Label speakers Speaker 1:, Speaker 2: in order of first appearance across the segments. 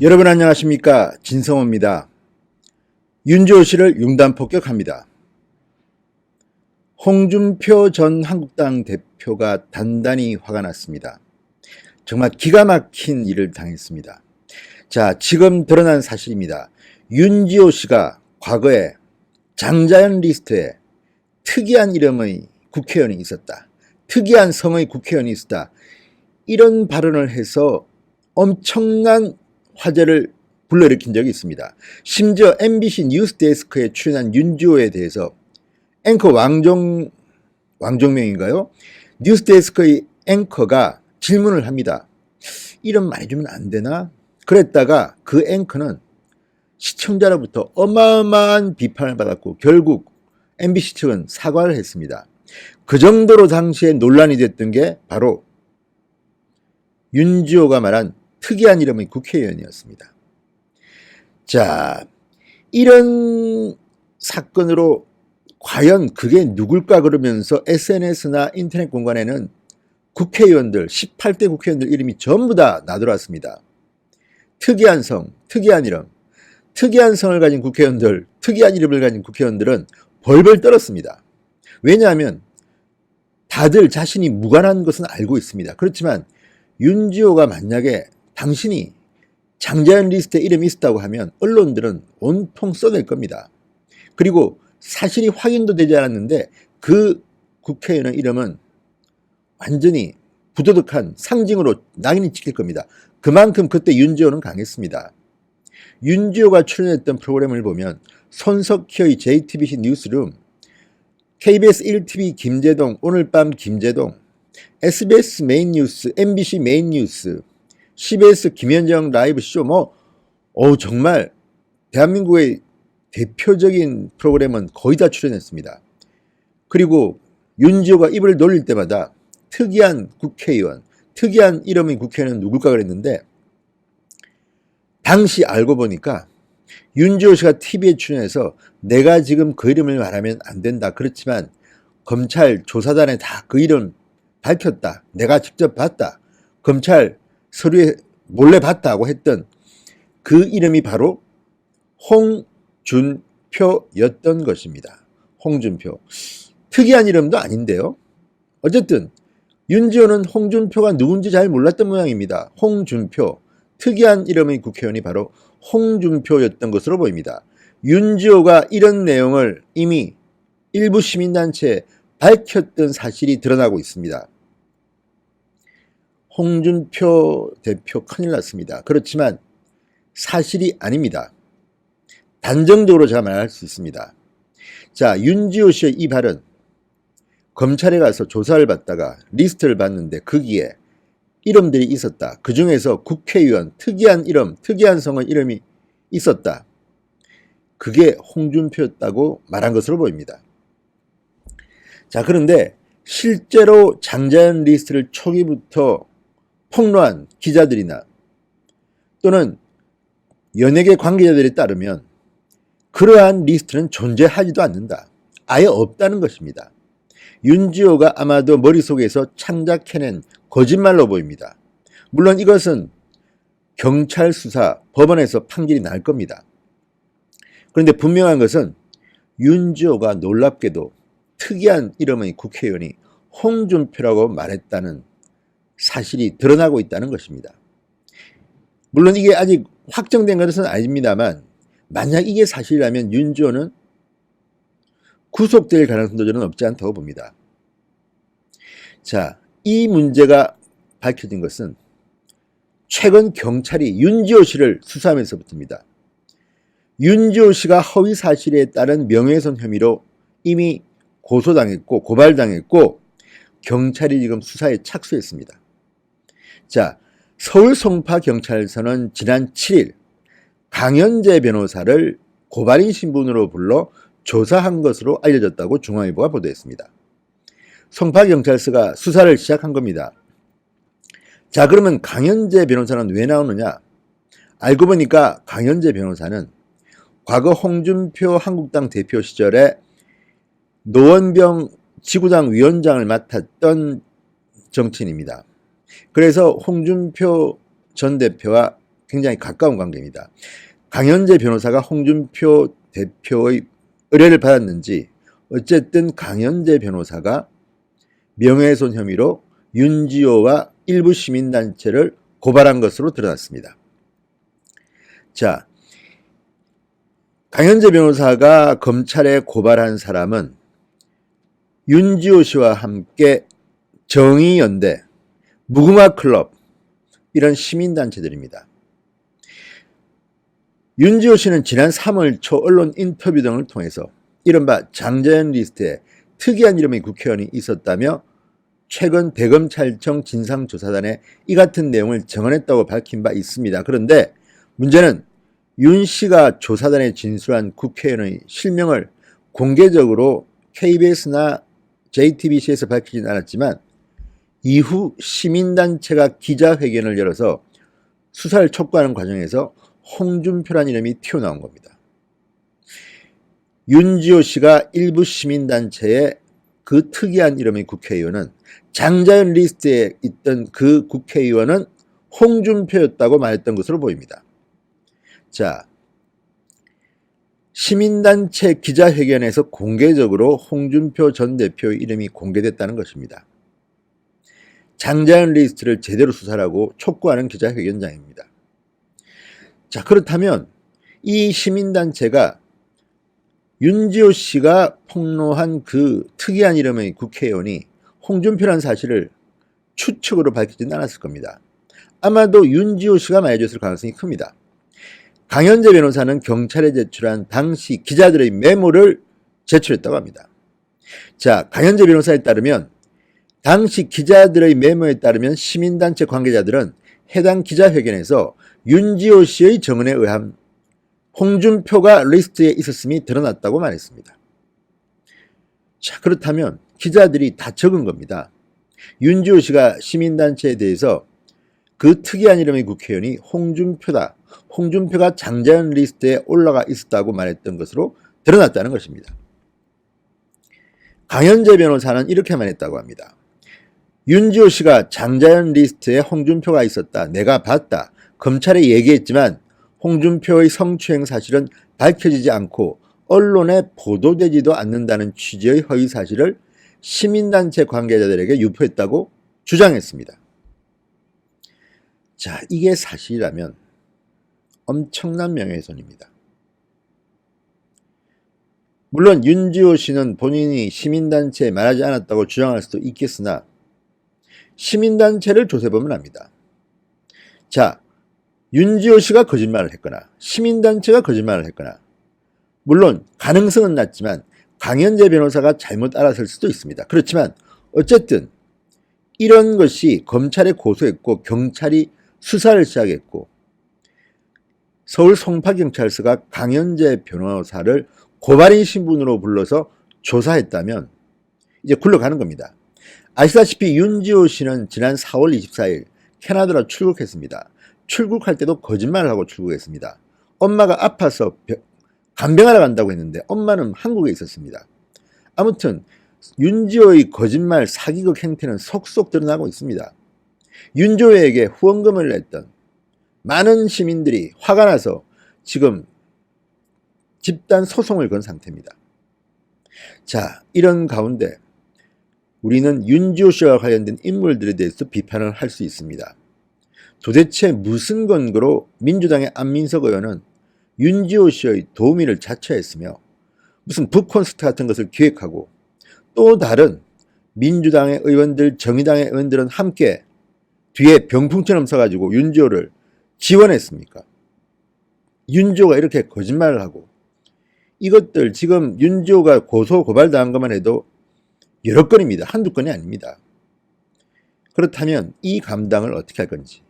Speaker 1: 여러분 안녕하십니까, 진성호입니다. 윤주호 씨를 융단 폭격합니다. 홍준표 전 한국당 대표가 단단히 화가 났습니다. 정말 기가 막힌 일을 당했습니다. 자, 지금 드러난 사실입니다. 윤주호 씨가 과거에 장자연 리스트에 특이한 이름의 국회의원이 있었다, 특이한 성의 국회의원이 있었다, 이런 발언을 해서 엄청난 화제를 불러일으킨 적이 있습니다. 심지어 MBC 뉴스데스크에 출연한 윤주호에 대해서 앵커 왕종명인가요? 뉴스데스크의 앵커가 질문을 합니다. 이름 많이 주면 안 되나? 그랬다가 그 앵커는 시청자로부터 어마어마한 비판을 받았고 결국 MBC 측은 사과를 했습니다. 그 정도로 당시에 논란이 됐던 게 바로 윤주호가 말한 특이한 이름의 국회의원이었습니다. 자, 이런 사건으로 과연 그게 누굴까 그러면서 SNS나 인터넷 공간에는 국회의원들, 18대 국회의원들 이름이 전부 다 나돌았습니다. 특이한 성, 특이한 이름, 특이한 성을 가진 국회의원들, 특이한 이름을 가진 국회의원들은 벌벌 떨었습니다. 왜냐하면 다들 자신이 무관한 것은 알고 있습니다. 그렇지만 윤주호가 만약에 당신이 장자연 리스트에 이름이 있었다고 하면 언론들은 온통 써낼 겁니다. 그리고 사실이 확인도 되지 않았는데 그 국회의원의 이름은 완전히 부도덕한 상징으로 낙인이 찍힐 겁니다. 그만큼 그때 윤주호는 강했습니다. 윤주호가 출연했던 프로그램을 보면 손석희의 JTBC 뉴스룸, KBS 1TV 김재동, 오늘 밤 김재동, SBS 메인 뉴스, MBC 메인 뉴스, CBS 김현정 라이브 쇼, 정말 대한민국의 대표적인 프로그램은 거의 다 출연했습니다. 그리고 윤주호가 입을 놀릴 때마다 특이한 국회의원, 특이한 이름의 국회의원은 누굴까 그랬는데 당시 알고 보니까 윤주호 씨가 TV에 출연해서 내가 지금 그 이름을 말하면 안 된다, 그렇지만 검찰 조사단에 다 그 이름 밝혔다, 내가 직접 봤다, 검찰 서류에 몰래 봤다고 했던 그 이름이 바로 홍준표였던 것입니다. 홍준표. 특이한 이름도 아닌데요. 어쨌든 윤주호는 홍준표가 누군지 잘 몰랐던 모양입니다. 홍준표. 특이한 이름의 국회의원이 바로 홍준표였던 것으로 보입니다. 윤주호가 이런 내용을 이미 일부 시민단체에 밝혔던 사실이 드러나고 있습니다. 홍준표 대표 큰일 났습니다. 그렇지만 사실이 아닙니다. 단정적으로 제가 말할 수 있습니다. 자, 윤주호 씨의 이 발언, 검찰에 가서 조사를 받다가 리스트를 봤는데 거기에 이름들이 있었다. 그 중에서 국회의원, 특이한 이름, 특이한 성의 이름이 있었다. 그게 홍준표였다고 말한 것으로 보입니다. 자, 그런데 실제로 장자연 리스트를 초기부터 폭로한 기자들이나 또는 연예계 관계자들에 따르면 그러한 리스트는 존재하지도 않는다. 아예 없다는 것입니다. 윤주호가 아마도 머릿속에서 창작해낸 거짓말로 보입니다. 물론 이것은 경찰 수사, 법원에서 판결이 날 겁니다. 그런데 분명한 것은 윤주호가 놀랍게도 특이한 이름의 국회의원이 홍준표라고 말했다는 사실이 드러나고 있다는 것입니다. 물론 이게 아직 확정된 것은 아닙니다만 만약 이게 사실이라면 윤주호는 구속될 가능성도 저는 없지 않다고 봅니다. 자, 이 문제가 밝혀진 것은 최근 경찰이 윤주호 씨를 수사하면서부터입니다. 윤주호 씨가 허위 사실에 따른 명예훼손 혐의로 이미 고소당했고 고발당했고 경찰이 지금 수사에 착수했습니다. 자, 서울 송파경찰서는 지난 7일 강현재 변호사를 고발인 신분으로 불러 조사한 것으로 알려졌다고 중앙일보가 보도했습니다. 송파경찰서가 수사를 시작한 겁니다. 자, 그러면 강현재 변호사는 왜 나오느냐? 알고 보니까 강현재 변호사는 과거 홍준표 한국당 대표 시절에 노원병 지구당 위원장을 맡았던 정치인입니다. 그래서 홍준표 전 대표와 굉장히 가까운 관계입니다. 강현재 변호사가 홍준표 대표의 의뢰를 받았는지 어쨌든 강현재 변호사가 명예훼손 혐의로 윤지호와 일부 시민단체를 고발한 것으로 드러났습니다. 자, 강현재 변호사가 검찰에 고발한 사람은 윤지호 씨와 함께 정의연대, 무궁화클럽 이런 시민단체들입니다. 윤지호 씨는 지난 3월 초 언론 인터뷰 등을 통해서 이른바 장자연 리스트에 특이한 이름의 국회의원이 있었다며 최근 대검찰청 진상조사단에 이 같은 내용을 증언했다고 밝힌 바 있습니다. 그런데 문제는 윤 씨가 조사단에 진술한 국회의원의 실명을 공개적으로 KBS나 JTBC에서 밝히진 않았지만 이후 시민단체가 기자회견을 열어서 수사를 촉구하는 과정에서 홍준표란 이름이 튀어나온 겁니다. 윤지호 씨가 일부 시민단체의 그 특이한 이름의 국회의원은 장자연 리스트에 있던 그 국회의원은 홍준표였다고 말했던 것으로 보입니다. 자, 시민단체 기자회견에서 공개적으로 홍준표 전 대표의 이름이 공개됐다는 것입니다. 장자연 리스트를 제대로 수사하고 촉구하는 기자회견장입니다. 자, 그렇다면 이 시민단체가 윤지호 씨가 폭로한 그 특이한 이름의 국회의원이 홍준표라는 사실을 추측으로 밝히지는 않았을 겁니다. 아마도 윤지호 씨가 말해줬을 가능성이 큽니다. 강현재 변호사는 경찰에 제출한 당시 기자들의 메모를 제출했다고 합니다. 자, 강현재 변호사에 따르면 당시 기자들의 메모에 따르면 시민단체 관계자들은 해당 기자회견에서 윤지호 씨의 증언에 의한 홍준표가 리스트에 있었음이 드러났다고 말했습니다. 자, 그렇다면 기자들이 다 적은 겁니다. 윤지호 씨가 시민단체에 대해서 그 특이한 이름의 국회의원이 홍준표다, 홍준표가 장자연 리스트에 올라가 있었다고 말했던 것으로 드러났다는 것입니다. 강현재 변호사는 이렇게 말했다고 합니다. 윤지호 씨가 장자연 리스트에 홍준표가 있었다, 내가 봤다, 검찰에 얘기했지만 홍준표의 성추행 사실은 밝혀지지 않고 언론에 보도되지도 않는다는 취지의 허위 사실을 시민단체 관계자들에게 유포했다고 주장했습니다. 자, 이게 사실이라면 엄청난 명예훼손입니다. 물론 윤지호 씨는 본인이 시민단체에 말하지 않았다고 주장할 수도 있겠으나 시민단체를 조사해보면 압니다. 자, 윤지호 씨가 거짓말을 했거나 시민단체가 거짓말을 했거나 물론 가능성은 낮지만 강현재 변호사가 잘못 알았을 수도 있습니다. 그렇지만 어쨌든 이런 것이 검찰에 고소했고 경찰이 수사를 시작했고 서울 송파경찰서가 강현재 변호사를 고발인 신분으로 불러서 조사했다면 이제 굴러가는 겁니다. 아시다시피 윤지호 씨는 지난 4월 24일 캐나다로 출국했습니다. 출국할 때도 거짓말을 하고 출국했습니다. 엄마가 아파서 간병하러 간다고 했는데 엄마는 한국에 있었습니다. 아무튼 윤지호의 거짓말 사기극 행태는 속속 드러나고 있습니다. 윤지호에게 후원금을 냈던 많은 시민들이 화가 나서 지금 집단 소송을 건 상태입니다. 자, 이런 가운데 우리는 윤지호 씨와 관련된 인물들에 대해서 비판을 할 수 있습니다. 도대체 무슨 근거로 민주당의 안민석 의원은 윤지호 씨의 도우미를 자처했으며 무슨 북콘서트 같은 것을 기획하고 또 다른 민주당의 의원들, 정의당의 의원들은 함께 뒤에 병풍처럼 서가지고 윤지호를 지원했습니까? 윤지호가 이렇게 거짓말을 하고 이것들 지금 윤지호가 고소 고발당한 것만 해도 여러 건입니다. 한두 건이 아닙니다. 그렇다면 이 감당을 어떻게 할 건지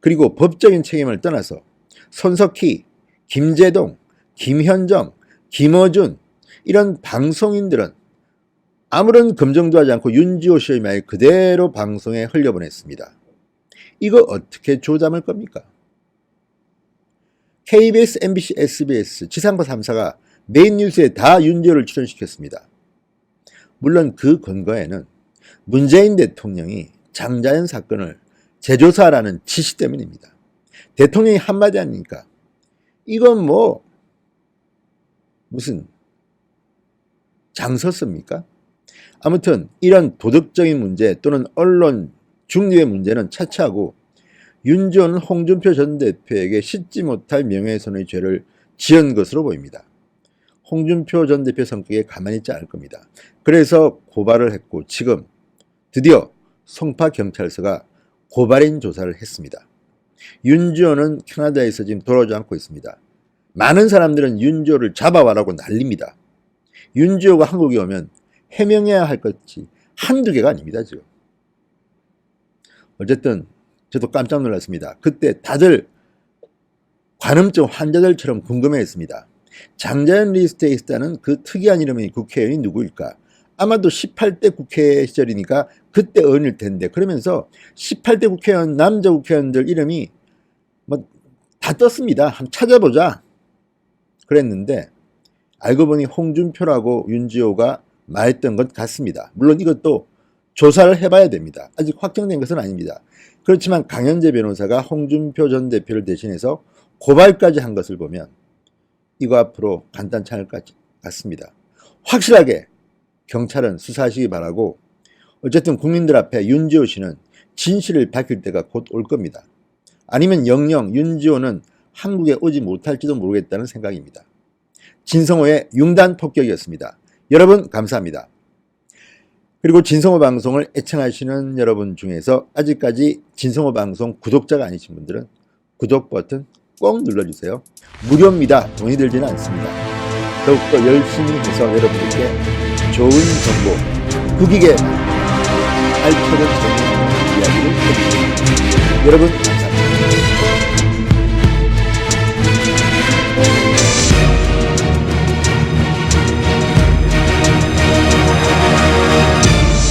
Speaker 1: 그리고 법적인 책임을 떠나서 손석희, 김재동, 김현정, 김어준 이런 방송인들은 아무런 검증도 하지 않고 윤지호 씨의 말 그대로 방송에 흘려보냈습니다. 이거 어떻게 조담을 겁니까? KBS, MBC, SBS, 지상파 3사가 메인 뉴스에 다 윤지호를 출연시켰습니다. 물론 그 근거에는 문재인 대통령이 장자연 사건을 재조사하라는 지시 때문입니다. 대통령이 한마디 아닙니까? 이건 뭐 무슨 장서습니까? 아무튼 이런 도덕적인 문제 또는 언론 중립의 문제는 차치하고 윤지호는 홍준표 전 대표에게 씻지 못할 명예훼손의 죄를 지은 것으로 보입니다. 홍준표 전 대표 성격에 가만히 있지 않을 겁니다. 그래서 고발을 했고 지금 드디어 송파경찰서가 고발인 조사를 했습니다. 윤지호는 캐나다에서 지금 돌아오지 않고 있습니다. 많은 사람들은 윤지호를 잡아와라고 난립니다. 윤지호가 한국에 오면 해명해야 할 것이 한두 개가 아닙니다. 지금. 어쨌든 저도 깜짝 놀랐습니다. 그때 다들 관음증 환자들처럼 궁금해했습니다. 장자연 리스트에 있다는 그 특이한 이름의 국회의원이 누구일까? 아마도 18대 국회 시절이니까 그때 의원일 텐데, 그러면서 18대 국회의원, 남자 국회의원들 이름이 뭐 다 떴습니다. 한번 찾아보자 그랬는데 알고 보니 홍준표라고 윤지호가 말했던 것 같습니다. 물론 이것도 조사를 해봐야 됩니다. 아직 확정된 것은 아닙니다. 그렇지만 강현재 변호사가 홍준표 전 대표를 대신해서 고발까지 한 것을 보면 이거 앞으로 간단치 않을 것 같습니다. 확실하게 경찰은 수사하시기 바라고, 어쨌든 국민들 앞에 윤지호 씨는 진실을 밝힐 때가 곧 올 겁니다. 아니면 영영 윤지호는 한국에 오지 못할지도 모르겠다는 생각입니다. 진성호의 융단 폭격이었습니다. 여러분 감사합니다. 그리고 진성호 방송을 애청하시는 여러분 중에서 아직까지 진성호 방송 구독자가 아니신 분들은 구독 버튼 꼭 눌러주세요. 무료입니다. 돈이 들지는 않습니다. 더욱더 열심히 해서 여러분들께 좋은 정보, 국익에 알차는 재미있는 이야기를 해드립니다. 여러분